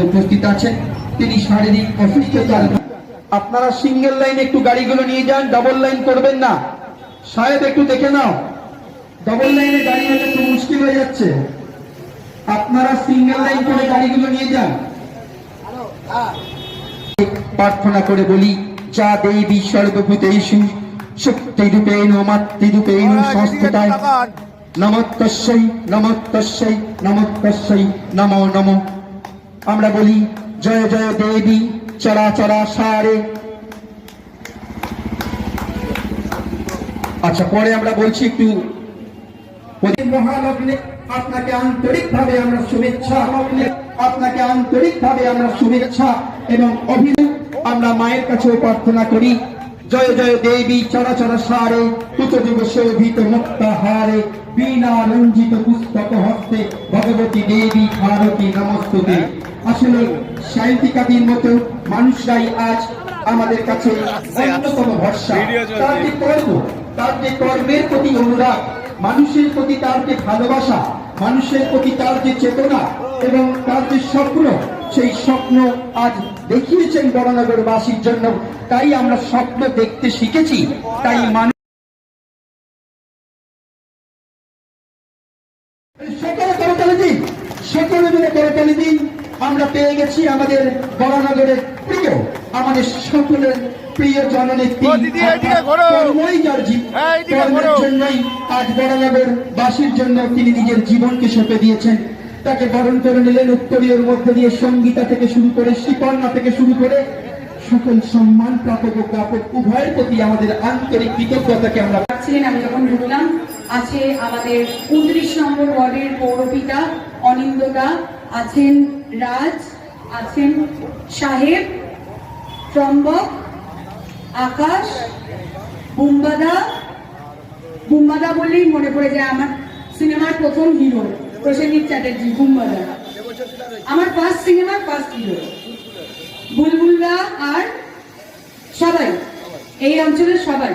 উপস্থিত আছেন, তিনি শারীরিক অসুস্থতার। আপনারা সিঙ্গেল লাইনে একটু গাড়িগুলো নিয়ে যান, ডাবল লাইন করবেন না। সাহেব একটু দেখে নাও, ডাবল লাইনে গাড়ি হলে একটু মুশকিল হয়ে যাচ্ছে। আপনারা সিঙ্গেল লাইন করে গাড়িগুলো নিয়ে যান। প্রার্থনা করে বলি, যা দেবী সর্বভূতেষু শক্তিরূপেণ মাতৃরূপেণ সংস্থিতায় নমঃতস্যৈ নমঃতস্যৈ নমঃতস্যৈ নমো নমঃ। আমরা বলি, জয় জয় দেবী চরাচরা সারে। আচ্ছা, পরে আমরা বলছি একটু মহালগ্নে আপনাকে আন্তরিকভাবে আমরা শুভেচ্ছা, আপনাকে আন্তরিকভাবে আমরা শুভেচ্ছা এবং অভিনন্দন আমরা মায়ের কাছে প্রার্থনা করি। জয় জয় দেবী চরাচরা সারে কুচযুগ শোভিত মুক্তাহারে বীণা রঞ্জিত পুস্তক হস্তে ভগবতী দেবী ভারতী নমস্তুতে। আসলে সাহিত্যিকাদের মতো মানুষরাই আজ আমাদের কাছে অন্যতম ভরসা। তার যে কর্ম, তার যে কর্মের প্রতি অনুরাগ, মানুষের প্রতি তার যে ভালোবাসা, মানুষের প্রতি তার যে চেতনা এবং তার যে স্বপ্ন, সেই স্বপ্ন আজ দেখিয়েছেন বরানগরবাসীর জন্য। তাই আমরা স্বপ্ন দেখতে শিখেছি। তাই মানুষ সকলে করতালি দিন, সকলে মিলে করতালি দিন। আমরা পেয়ে গেছি আমাদের বরানগরের প্রিয়, আমাদের সকলের প্রিয় জননেত্রী। কর্মই যার কর্মের জন্যই আজ বরানগর বাসীর জন্য তিনি নিজের জীবনকে সঁপে দিয়েছেন। তাকে বরণ করে নিলেন উত্তরীয়ের মধ্যে দিয়ে সঙ্গীতা থেকে শুরু করে শ্রীকন্যা থেকে শুরু করে সকল সম্মান প্রাপক ও প্রাপক উভয়ের প্রতি আমাদের আন্তরিক কৃতজ্ঞতাকে আমরা ছিলেন। আমি যখন ঢুকলাম, আছে আমাদের 29 নম্বর ওয়ার্ডের পৌরপিতা অনিন্দদা, আছেন রাজ, আছেন সাহেব, ত্রম্বক, আকাশ, বুম্বাদা বললেই মনে পড়ে যায় আমার সিনেমার প্রথম হিরো প্রসেনজিৎ চ্যাটার্জি। বুম্বাদা আমার ফার্স্ট সিনেমার ফার্স্ট হিরো। বুলবুলদা আর সবাই, এই অঞ্চলের সবাই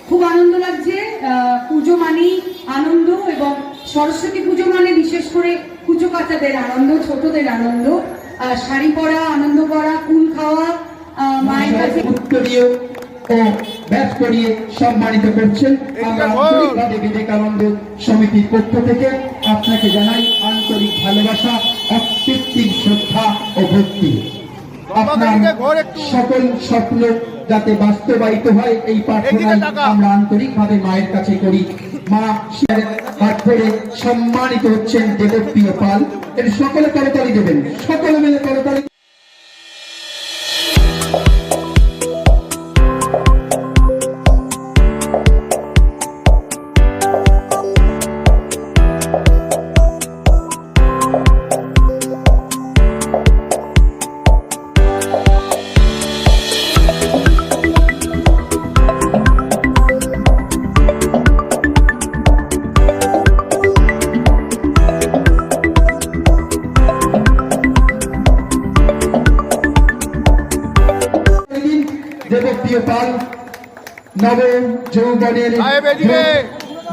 খুব আনন্দ লাগছে। পুজো মানেই আনন্দ এবং সরস্বতী পুজো মানে বিশেষ করে পুজো কাচাদের আনন্দ, ছোটদের আনন্দ, শাড়ি পরা, আনন্দ করা, কুল খাওয়া, মায়ের কাছে উত্তরীয় ও ব্যাচ করিয়ে সম্মানিত করছেন। আমরা আন্তরিকভাবে বিবেকানন্দ সমিতির পক্ষ থেকে আপনাকে জানাই আন্তরিক ভালোবাসা, অকৃত্রিম শ্রদ্ধা ও ভক্তি। আপনার সকল স্বপ্ন যাতে বাস্তবায়িত হয় এই প্রার্থনা আমরা আন্তরিকভাবে মায়ের কাছে করি। মা হাত ধরে সম্মানিত হচ্ছেন দেবপ্রিয় পাল। এর সকলে করতালি দেবেন, সকলে মিলে করতালি। দেবপ্রিয় পাল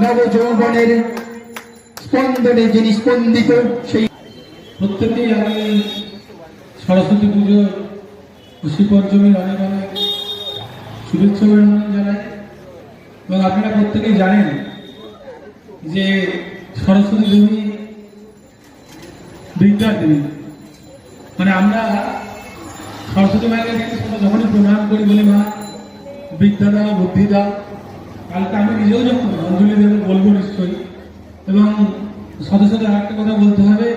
নব যৌবনের স্পন্দনে যিনি স্পন্দিত, সেই প্রত্যেকেই আমি সরস্বতী পুজো খুশি পঞ্চমীর অনেক অনেক শুভেচ্ছা অভিনন্দন জানাই। এবং আপনারা প্রত্যেকেই জানেন যে সরস্বতী দেবী বিদ্যার দেবী। মানে আমরা সরস্বতী মায়ের কাছে যখনই প্রণাম করি বলি, মা বিদ্যা দাও, বুদ্ধি দাও। কালকে আমি নিজেও যখন অঞ্জলি দেবো বলবো নিশ্চয়ই। এবং সাথে সাথে আরেকটা কথা বলতে হবে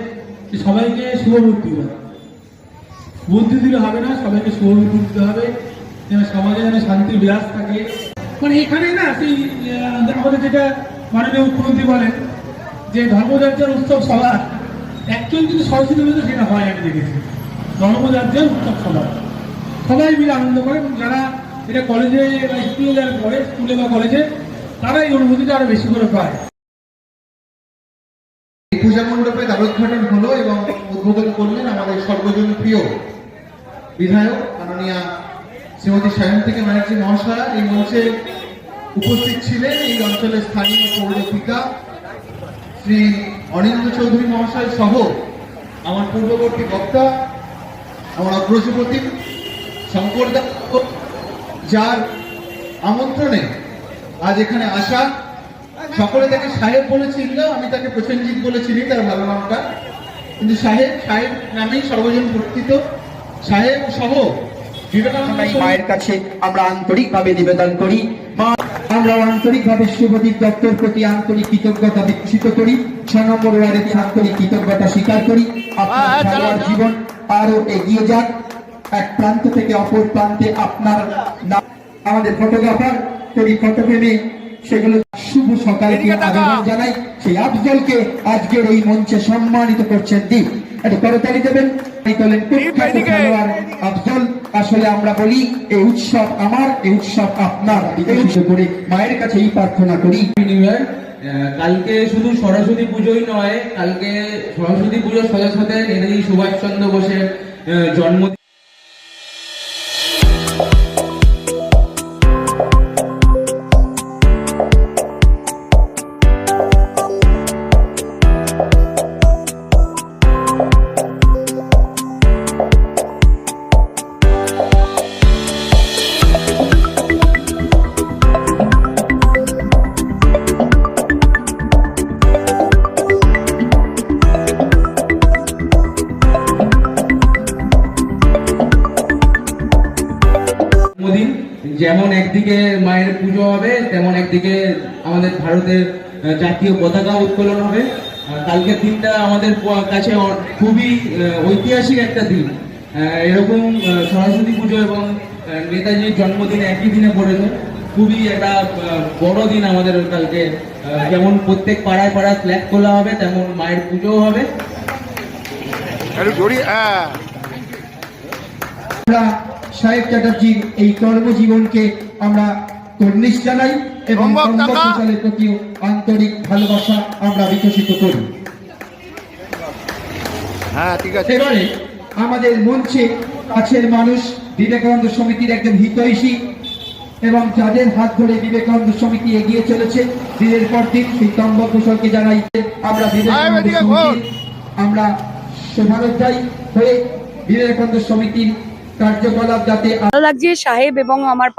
যে সবাইকে শুভবুদ্ধি দাও। বুদ্ধি দিলে হবে না, সবাইকে শুভবুদ্ধি দিতে হবে যেন সমাজে যেন শান্তির বিরাজ থাকে। মানে এখানে না সেই আমাদের যেটা মাননীয় মুখ্যমন্ত্রী বলেন যে ধর্মযাত্রার উৎসব সবার, অ্যাকচুয়ালি কিন্তু সরস্বতী পুজো সেটা হয়। আমি দেখেছি ধর্মযাত্রার উৎসব সবাই মিলে আনন্দ করে। এবং যারা এটা কলেজে বা স্কুলে যারা পড়ে, স্কুলে বা কলেজে, তারা এই অনুভূতিটা আরো বেশি করে পায়। পূজা মণ্ডপে দ্বারোদ্ঘাটন হলো এবং উদ্বোধন করলেন আমাদের সর্বজন প্রিয় বিধায়ক মাননীয়া শ্রীমতী সায়ন্তিকা ব্যানার্জি মহাশয়া। এই মঞ্চে উপস্থিত ছিলেন এই অঞ্চলের স্থানীয় পৌরপিতা শ্রী অনিন্দ চৌধুরী মহাশয় সহ আমার পূর্ববর্তী বক্তা আমার অগ্রসপতি শঙ্কর দত্ত, যার আমন্ত্রণে আজ এখানে আসা। সকলে তাকে সাহেব বলে চিনল, আমি তাকে প্রসেনজিৎ বলে চিনি, তার ভালো নামটা, কিন্তু সাহেব সাহেব নামেই সর্বজন পরিচিত। সাহেব সহ বিবেকানন্দ মায়ের কাছে আমরা আন্তরিকভাবে নিবেদন করি। মা, আমরা আন্তরিকভাবে শুভদীপ দত্তর প্রতি আন্তরিক কৃতজ্ঞতা বিকশিত করি। 6 নম্বর ওয়ার্ডের আন্তরিক কৃতজ্ঞতা স্বীকার করি। আপনার খেলোয়াড় জীবন আরো এগিয়ে যাক, এক প্রান্ত থেকে অপর প্রান্তে। আপনার নাম আমাদের ফটোগ্রাফার তৈরি ফটোগ্রামে সেগুলো শুভ সকালকে আবেদন জানাই। সেই আফজলকে আজকের এই মঞ্চে সম্মানিত করছেন দিন, একটু করতালি দেবেন। খেলোয়াড় আফজল, আসলে আমরা বলি এই উৎসব আমার, এই উৎসব আপনার, বিকশিত করে মায়ের কাছে এই প্রার্থনা করি। কালকে শুধু সরস্বতী পুজোই নয়, কালকে সরস্বতী পুজোর সাথে সাথে নেতাজি সুভাষচন্দ্র বোসের জন্মদিন। যেমন একদিকে মায়ের পুজো হবে, তেমন একদিকে আমাদের ভারতের জাতীয় পতাকা উত্তোলন হবে। কালকের দিনটা আমাদের কাছে খুবই ঐতিহাসিক একটা দিন। এরকম সরস্বতী পুজো এবং নেতাজির জন্মদিন একই দিনে পড়েছে, খুবই একটা বড় দিন আমাদের কালকে। যেমন প্রত্যেক পাড়ায় পাড়ায় ফ্ল্যাগ তোলা হবে, তেমন মায়ের পুজোও হবে। আমরা সাহেব চ্যাটার্জির এই কর্মজীবনকে আমরা কর্নিশ জানাই এবং কর্মকুশলের প্রতিও আন্তরিক ভালোবাসা আমরা বিকশিত করি। এবারে আমাদের মঞ্চে কাছের মানুষ, বিবেকানন্দ সমিতির একজন হিতৈষী এবং যাদের হাত ধরে বিবেকানন্দ সমিতি এগিয়ে চলেছে দিনের পর দিন, সেই তম্ব কুশলকে জানাই আমরা বিবেকানন্দ সমিতির আমরা শোভারোধ্যায়ী হয়ে বিবেকানন্দ সমিতির কার্যকলাপ যাতে ভালো লাগছে। সাহেব এবং আমার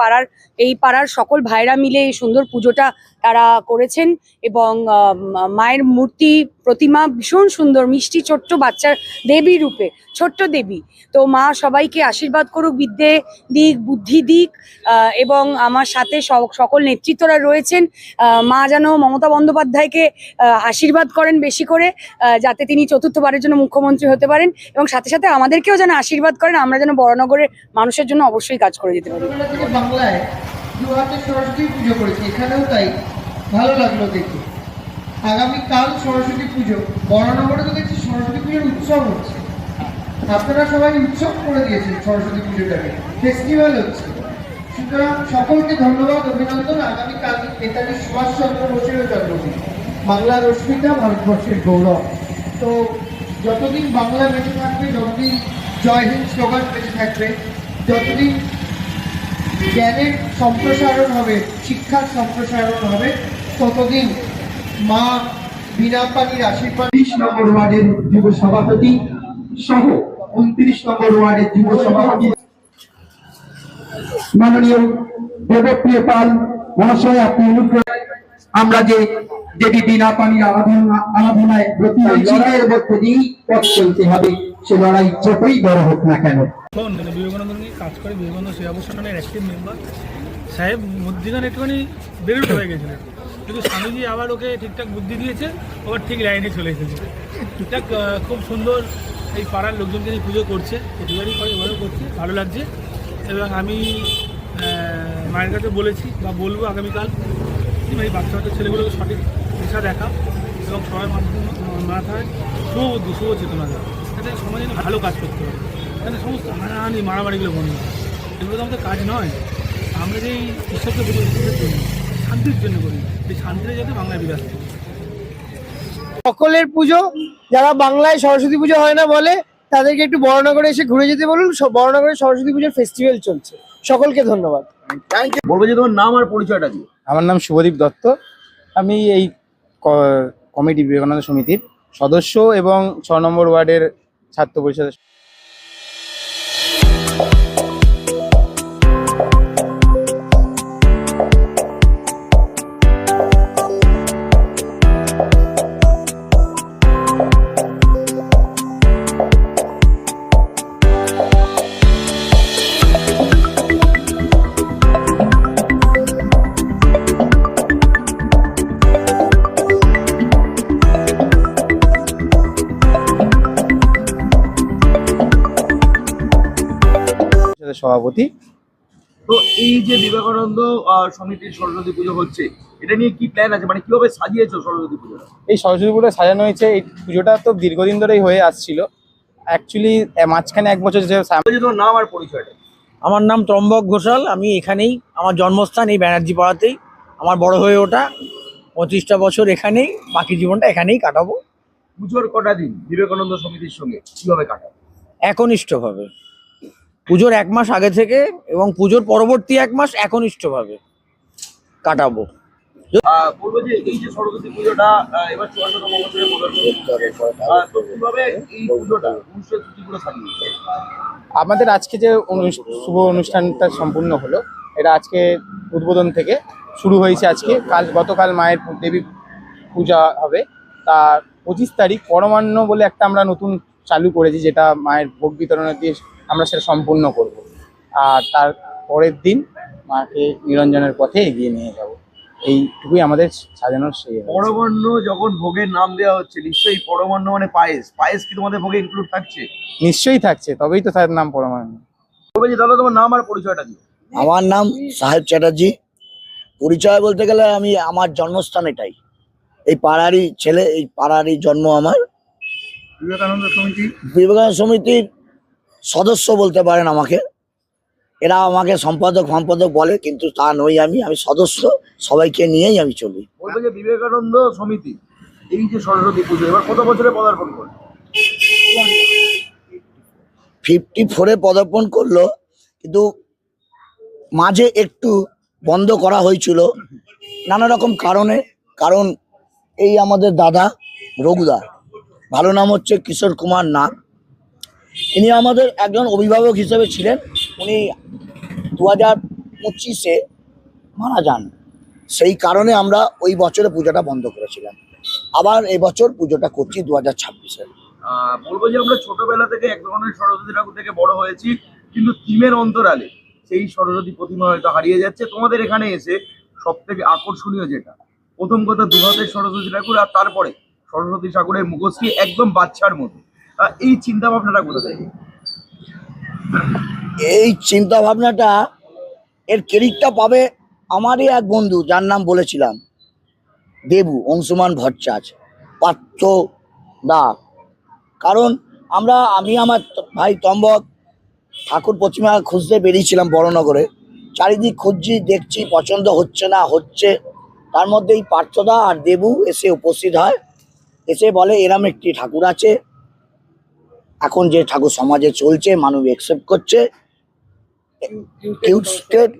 এই পাড়ার সকল ভাইরা মিলে এই সুন্দর পুজোটা তারা করেছেন এবং মায়ের মূর্তি প্রতিমা ভীষণ সুন্দর, মিষ্টি ছোট্ট বাচ্চার দেবী রূপে, ছোট্ট দেবী। তো মা সবাইকে আশীর্বাদ করুক, বিদ্যে দিক, বুদ্ধি দিক এবং আমার সাথে সকল নেতৃত্বরা রয়েছেন। মা যেন মমতা বন্দ্যোপাধ্যায়কে আশীর্বাদ করেন বেশি করে, যাতে তিনি চতুর্থবারের জন্য মুখ্যমন্ত্রী হতে পারেন, এবং সাথে সাথে আমাদেরকেও যেন আশীর্বাদ করেন, আমরা যেন বড়নগরের মানুষের জন্য অবশ্যই কাজ করে যেতে পারি। বাংলায় 2 হাতে সরস্বতী পুজো করেছে, এখানেও তাই, ভালো লাগলো দেখে। আগামীকাল সরস্বতী পুজো, বড়নগরে তো দেখছি সরস্বতী পুজোর উৎসব হচ্ছে। আপনারা সবাই উৎসব করে দিয়েছেন সরস্বতী পুজোটাকে, ফেস্টিভ্যাল হচ্ছে। সুতরাং সকলকে ধন্যবাদ, অভিনন্দন। আগামীকাল নেতাজি সুভাষচন্দ্র বোসেরও জন্মদিন, বাংলার অস্মিতা, ভারতবর্ষের গৌরব। তো যতদিন বাংলা বেঁচে থাকবে, যতদিন জয় হিন্দ স্লোগান বেঁচে থাকবে, যতদিন জ্ঞানের সম্প্রসারণ হবে, শিক্ষার সম্প্রসারণ হবে, ততদিন মা বিনা পানির আশীর্বাদ। 30 নম্বর ওয়ার্ডের যুব সভাপতি সহ 29 নম্বর ওয়ার্ডের যুব সভাপতি মাননীয় দেবপ্রিয় পাল মহাশয়, আপনি অনুগ্রহ, আমরা যে দেবী বিনা পানির আরাধনায় ব্রতী লড়াইয়ের মধ্যে দিয়েই পথ চলতে হবে, সে লড়াই যতই বড় হোক না কেন। বিবেকানন্দ নিয়ে কাজ করে, বিবেকানন্দ সেবা প্রতিষ্ঠানের অ্যাক্টিভ মেম্বার। সাহেব মধ্যিখানে একটুখানি বেরোতে হয়ে গেছিলেন, কিন্তু স্বামীজি আবার ওকে ঠিকঠাক বুদ্ধি দিয়েছে, ওবার ঠিক লাইনে চলে এসেছে। ঠিকঠাক খুব সুন্দর এই পাড়ার লোকজনকে নিয়ে পুজো করছে, প্রতিবারই করে, এবারেও করছে, ভালো লাগছে। এবং আমি মায়ের কাছে বলেছি বা বলবো আগামীকাল এই বাচ্চা বাচ্চা ছেলেগুলোকে সঠিক দিশা দেখা এবং সবার মাথায় শুভবুদ্ধি, শুভ চেতনা দেওয়া, যাতে সমাজে ভালো কাজ করতে হবে। এখানে সমস্ত হানাহানি মারামারিগুলো বন্ধ হয়, এগুলো তো আমাদের কাজ নয়। আমরা যে ঈশ্বরকে পুজো জন্য, শান্তির জন্য করি, এই শান্তিটা যাতে বাংলায় বিরাজ করে। সকলের পুজো, যারা বাংলায় সরস্বতী পুজো হয় না বলে, তাদেরকে একটু বড়নগরে এসে ঘুরে যেতে বলুন। বড়নগরে সরস্বতী পুজোর ফেস্টিভ্যাল চলছে। সকলকে ধন্যবাদ। বলবো যে তোমার নাম আর পরিচয়টা কি? আমার নাম শুভদীপ দত্ত, আমি এই কমিটি বিবেকানন্দ সমিতির সদস্য এবং 6 নম্বর ওয়ার্ডের ছাত্র পরিষদের পঞ্চায়েতের সভাপতি। তো এই যে বিবেকানন্দ সমিতির সরস্বতী পুজো হচ্ছে, এটা নিয়ে কি প্ল্যান আছে, মানে কিভাবে সাজিয়েছো সরস্বতী পুজোটা? এই সরস্বতী পুজো সাজানো হয়েছে, এই পুজোটা তো দীর্ঘদিন ধরেই হয়ে আসছিল। অ্যাকচুয়ালি মাঝখানে 1 বছর যে বলছি তোমার নাম আর পরিচয়টা। আমার নাম ত্রম্বক ঘোষাল। আমি এখানেই, আমার জন্মস্থান এই ব্যানার্জি পাড়াতেই, আমার বড় হয়ে ওঠা। 25টা বছর এখানেই, বাকি জীবনটা এখানেই কাটাবো পুজোর কটা দিন বিবেকানন্দ সমিতির সঙ্গে কিভাবে কাটাবো? একনিষ্ঠভাবে। পুজোর 1 মাস আগে থেকে এবং পুজোর পরবর্তী 1 মাস একনিষ্ঠভাবে কাটাবো। বলবো যে এই যে সরস্বতী পুজোটা এবার 54তম বছরে পদার্পণ করছে, তো কিভাবে এই পুজোটা অনুষ্ঠানসূচিগুলো সাজিয়েছে? আমাদের আজকে যে শুভ অনুষ্ঠানটা সম্পূর্ণ হলো, এটা আজকে উদ্বোধন থেকে শুরু হয়েছে। আজকে গতকাল মায়ের দেবী পূজা হবে, তার 25 তারিখ পরমান্ন বলে একটা আমরা নতুন চালু করেছি, যেটা মায়ের ভোগ বিতরণের দিয়ে আমরা সেটা সম্পূর্ণ করব। আর তার পরের দিন মাকে নিরঞ্জনের পথে এগিয়ে নিয়ে যাব। এইটুকুই আমাদের সাজানোর সেই হয়েছে। পরমান্ন যখন ভোগের নাম দেওয়া হচ্ছে, নিশ্চয়ই পরমান্ন মানে পায়েস, পায়েস কি তোমাদের ভোগে ইনক্লুড থাকছে? নিশ্চয়ই থাকছে, তবেই তো তার নাম পরমান্ন। বলবো যে দাদা তোমার নাম আর পরিচয়টা দিও। আমার নাম সাহেব চ্যাটার্জি। পরিচয় বলতে গেলে আমি, আমার জন্মস্থান এটাই, এই পাড়ারই ছেলে, এই পাড়ারই জন্ম আমার। বিবেকানন্দ সমিতির সদস্য বলতে পারেন আমাকে, এরা আমাকে সম্পাদক বলে, কিন্তু তা নই। আমি সদস্য, সবাইকে নিয়েই আমি চলি। বলবো যে বিবেকানন্দ সমিতি এই যে সরস্বতী পুজো এবার কত বছরে পদার্পণ করে? 54-এ পদার্পণ করলো, কিন্তু মাঝে একটু বন্ধ করা হয়েছিল নানা রকম কারণে। কারণ এই আমাদের দাদা রঘুদা, ভালো নাম হচ্ছে কিশোর কুমার নাগ, ইনি আমাদের একজন অভিভাবক হিসেবে ছিলেন। উনি 2025-এ মারা যান। সেই কারণে আমরা ওই বছরে পুজোটা বন্ধ করেছিলাম। আবার এবছর পুজোটা করছি 2026-এ। বলবো যে আমরা ছোটবেলা থেকে এক ধরনের সরস্বতী ঠাকুর থেকে বড় হয়েছি, কিন্তু থিমের অন্তরালে সেই সরস্বতী প্রতিমা হয়তো হারিয়ে যাচ্ছে। তোমাদের এখানে এসে সব থেকে আকর্ষণীয় যেটা, প্রথম কথা 2 হাতের সরস্বতী ঠাকুর, আর তারপরে সরস্বতী ঠাকুরের মুখশ্রী একদম বাচ্চার মতো। এই চিন্তা ভাবনাটা কোথা থেকে? এই চিন্তা ভাবনাটা, এর ক্রেডিটটা পাবে আমারই এক বন্ধু, যার নাম বলেছিলাম দেবু, অংশুমান ভট্টাচার্য, পার্থ দা। কারণ আমি আমার ভাই তম্বক ঠাকুর প্রতিমা খুঁজতে বেরিয়েছিলাম বড়নগরে। চারিদিক খুঁজছি, দেখছি, পছন্দ হচ্ছে না, হচ্ছে। তার মধ্যে এই পার্থদা আর দেবু এসে উপস্থিত হয়, এসে বলে এরম একটি ঠাকুর আছে, এখন যে ঠাকুর সমাজে চলছে, মানুষ অ্যাকসেপ্ট করছে,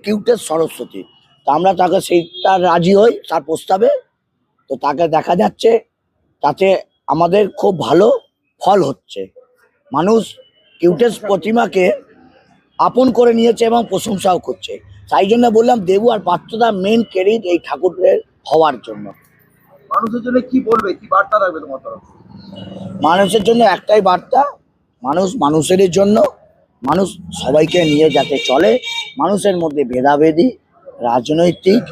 কিউটেস্ট সরস্বতী। তা আমরা তাকে সেইটা রাজি হই, তার প্রস্তাবে। তো তাকে দেখা যাচ্ছে তাতে আমাদের খুব ভালো ফল হচ্ছে। মানুষ কিউটেস্ট প্রতিমাকে আপন করে নিয়েছে এবং প্রশংসাও করছে। তাই জন্য বললাম দেবু আর পার্থদা মেন ক্রেডিট এই ঠাকুরের হওয়ার জন্য। মানুষের জন্য কি বলবে, কি বার্তা রাখবে তোমার তরফ? মানুষের জন্য একটাই বার্তা, মানুষ মানুষের জন্য, মানুষ সবাইকে নিয়ে যাতে চলে, মানুষের মধ্যে ভেদাভেদি, রাজনৈতিক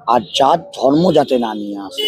আর জাত ধর্ম যাতে না নিয়ে আসে।